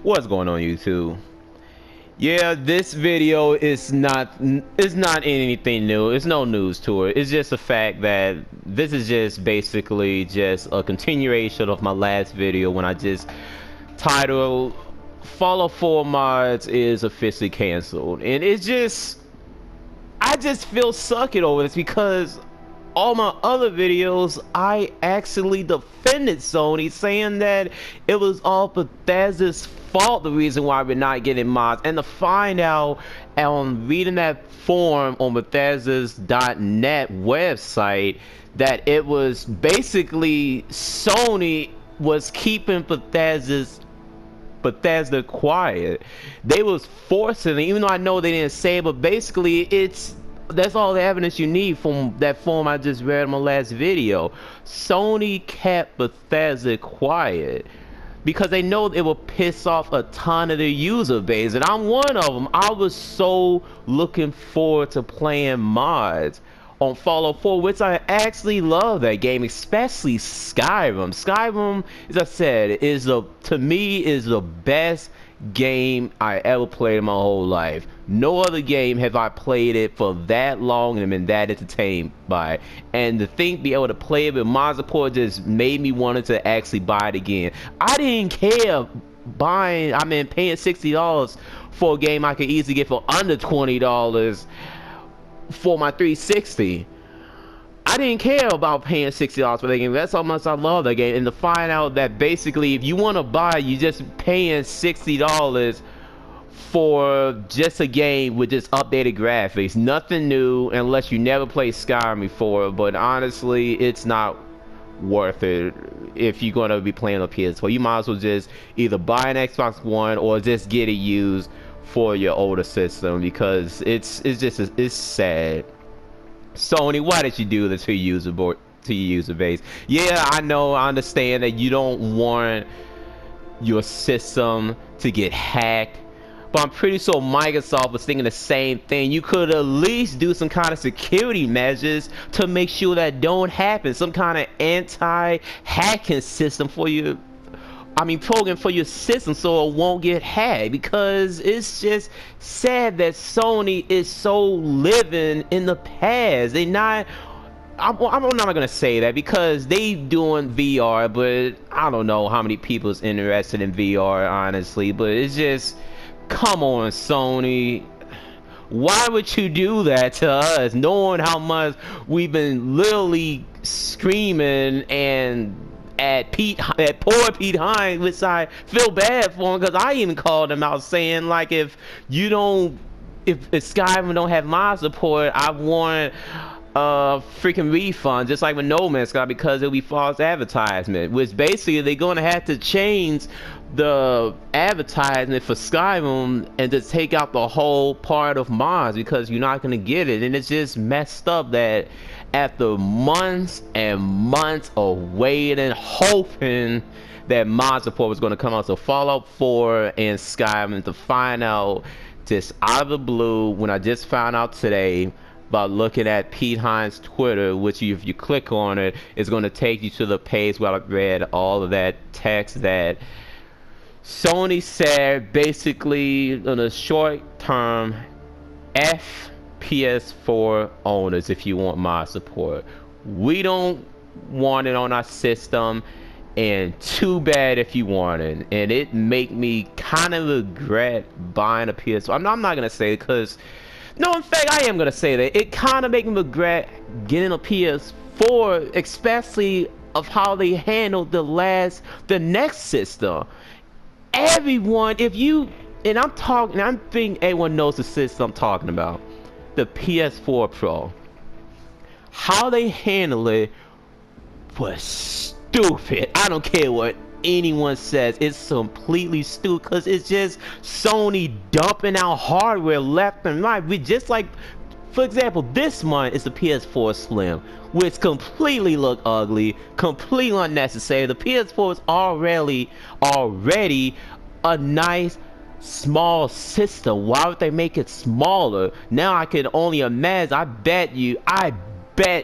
What's going on, YouTube? Yeah, this video is not anything new. It's no news to it. It's just the fact that this is just basically just a continuation of my last video when I just titled Fallout 4 mods is officially canceled. And I just feel sucking over this because all my other videos, I actually defended Sony, saying that it was all Bethesda's fault, the reason why we're not getting mods. And to find out on reading that forum on Bethesda's .net website that it was basically Sony was keeping Bethesda quiet. They was forcing it, even though I know they didn't say it, but basically that's all the evidence you need from that form I just read in my last video. Sony kept Bethesda quiet because they know it will piss off a ton of their user base, and I'm one of them. I was so looking forward to playing mods on Fallout 4, which I actually love that game, especially Skyrim. Skyrim, as I said, to me is the best game I ever played in my whole life. No other game have I played it for that long and been that entertained by it. And to be able to play it with mod support just made me wanted to actually buy it again. I didn't care paying $60 for a game I could easily get for under $20 for my 360. I didn't care about paying $60 for that game. That's how much I love that game. And to find out that basically if you want to buy, you just paying $60 for just a game with just updated graphics. Nothing new unless you never played Skyrim before. But honestly, it's not worth it if you're going to be playing on PS4. You might as well just either buy an Xbox One or just get it used for your older system, because it's sad. Sony, why did you do this to your user base? Yeah, I know, I understand that you don't want your system to get hacked, but I'm pretty sure Microsoft was thinking the same thing. You could at least do some kind of security measures to make sure that don't happen. Some kind of anti-hacking system for you. Program for your system so it won't get hacked, because it's just sad that Sony is so living in the past. I'm not gonna say that because they doing VR, but I don't know how many people is interested in VR, honestly. But it's just, come on, Sony. Why would you do that to us, knowing how much we've been literally screaming and at poor Pete Hines, which I feel bad for him, because I even called him out saying, like, if Skyrim don't have my support, I want a freaking refund, just like with No Man's Sky, because it'll be false advertisement, which basically they're gonna have to change the advertisement for Skyrim and just take out the whole part of mods, because you're not gonna get it. And it's just messed up that after months and months of waiting, hoping that mod support was going to come out to Fallout 4 and Skyrim, to find out just out of the blue, when I just found out today by looking at Pete Hines' Twitter, which if you click on it, it's going to take you to the page where I read all of that text that Sony said basically in the short term, PS4 owners, if you want mod support, we don't want it on our system, and too bad if you want it. And it make me kind of regret buying a PS4. I'm not gonna say it, because no, in fact I am gonna say that it kind of make me regret getting a PS4, especially of how they handled the next system. Everyone, I'm thinking everyone knows the system I'm talking about, the PS4 Pro. How they handle it was stupid. I don't care what anyone says, it's completely stupid, because it's just Sony dumping out hardware left and right. We just, like, for example, this month is the PS4 Slim, which completely look ugly, completely unnecessary. The PS4 is already a nice small system. Why would they make it smaller? Now I can only imagine. I bet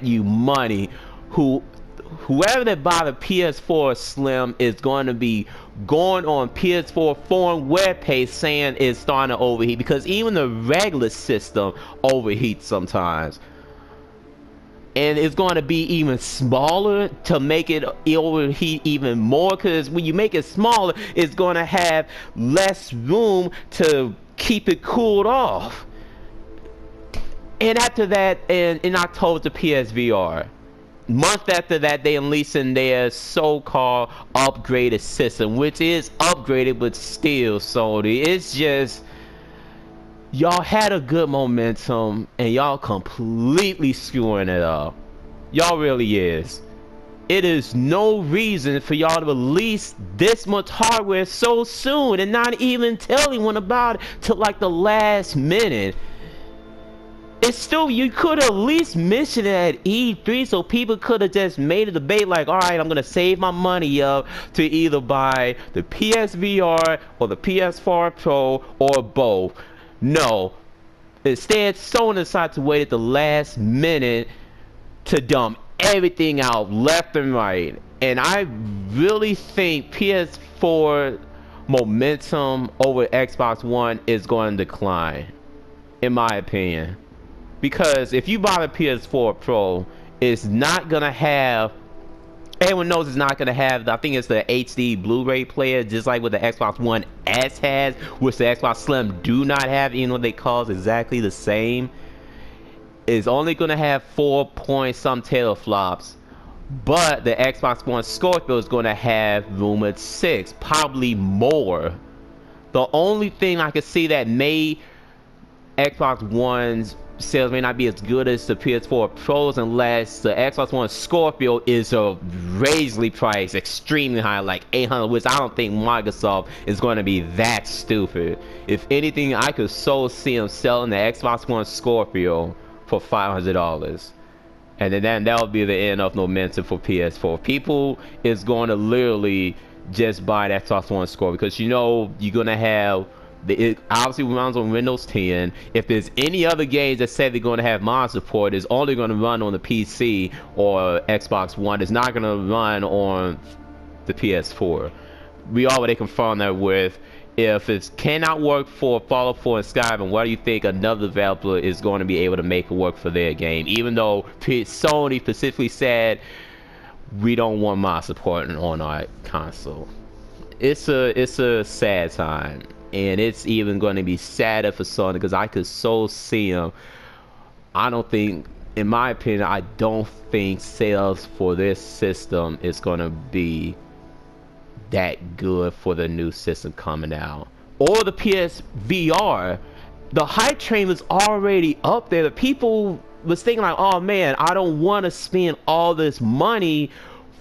you money whoever that buy the PS4 Slim is going to be going on PS4 foreign webpage saying it's starting to overheat, because even the regular system overheats sometimes. And it's going to be even smaller to make it overheat even more, because when you make it smaller, it's going to have less room to keep it cooled off. And after that, in October, the PSVR. Month after that, they unleashing their so-called upgraded system, which is upgraded, but still, Sony, it's just, y'all had a good momentum and y'all completely screwing it up. Y'all really is. It is no reason for y'all to release this much hardware so soon and not even tell anyone about it till like the last minute. It's still, you could at least mention it at E3 so people could have just made a debate like, alright, I'm gonna save my money up to either buy the PSVR or the PS4 Pro or both. No. Instead, Sony decided to wait at the last minute to dump everything out left and right. And I really think PS4 momentum over Xbox One is going to decline, in my opinion. Because if you buy the PS4 Pro, it's not gonna have, everyone knows it's not gonna have, I think it's the HD Blu-ray player, just like what the Xbox One S has, which the Xbox Slim do not have, even though they cost exactly the same. It's only gonna have 4 point some teraflops, but the Xbox One Scorpio is gonna have rumored 6, probably more. The only thing I could see that made Xbox One's sales may not be as good as the PS4 Pros unless the Xbox One Scorpio is a crazily priced, extremely high, like $800, which I don't think Microsoft is going to be that stupid. If anything, I could so see them selling the Xbox One Scorpio for $500. And then that'll be the end of momentum for PS4. People is going to literally just buy the Xbox One Scorpio, because you know you're going to have, it obviously runs on Windows 10. If there's any other games that say they're going to have mod support, it's only going to run on the PC or Xbox One. It's not going to run on the PS4. We already confirmed that with, if it cannot work for Fallout 4 and Skyrim, why do you think another developer is going to be able to make it work for their game? Even though Sony specifically said, we don't want mod support on our console. It's a sad time. And it's even going to be sadder for Sony, because I could so see them. I don't think, in my opinion, I don't think sales for this system is going to be that good for the new system coming out. Or the PSVR. The hype train was already up there. The people was thinking like, oh man, I don't want to spend all this money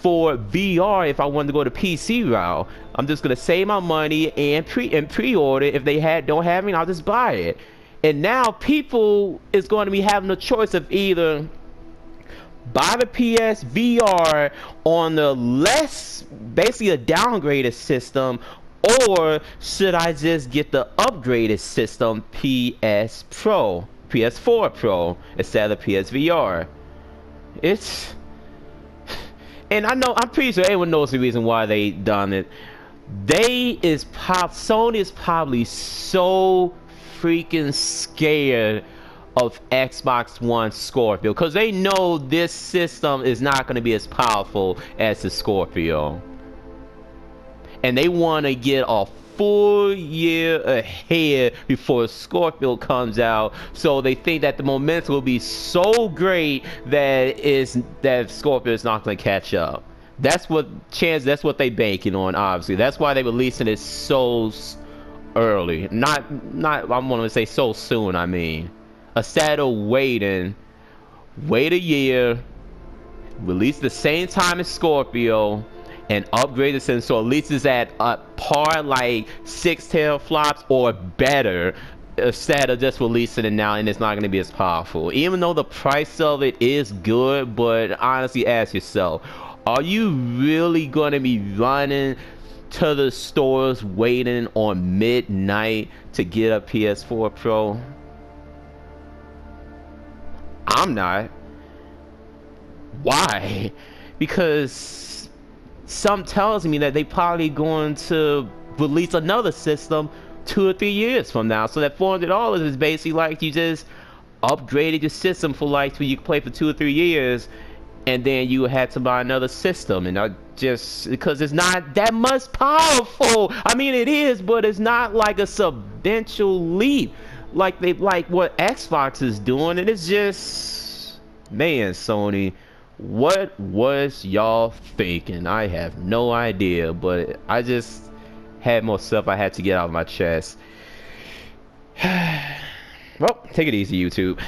for VR if I wanted to go to PC route. I'm just gonna save my money and pre-order. If they don't have it, I'll just buy it. And now people is going to be having a choice of either buy the PSVR on the less, basically a downgraded system, or should I just get the upgraded system, PS4 Pro, instead of PSVR? It's, and I know, I'm pretty sure everyone knows the reason why they done it. Sony is probably so freaking scared of Xbox One Scorpio, because they know this system is not going to be as powerful as the Scorpio, and they want to get a full year ahead before Scorpio comes out, so they think that the momentum will be so great that Scorpio is not going to catch up. That's what they banking on, obviously. That's why they releasing it so early. Not I want to say so soon, I mean. Instead of wait a year, release the same time as Scorpio, and upgrade the system so at least it's at a par, like 6 teraflops or better, instead of just releasing it now and it's not going to be as powerful. Even though the price of it is good, but honestly, ask yourself, are you really going to be running to the stores waiting on midnight to get a PS4 Pro? I'm not. Why? Because some tells me that they probably going to release another system 2 or 3 years from now. So that $400 is basically like you just upgraded your system for like so you can play for 2 or 3 years, and then you had to buy another system. And I just because it's not that much powerful. I mean it is, but it's not like a substantial leap like they like what Xbox is doing. And it's just, man, Sony, what was y'all thinking? I have no idea, but I just had more stuff I had to get out of my chest. Well, take it easy, YouTube.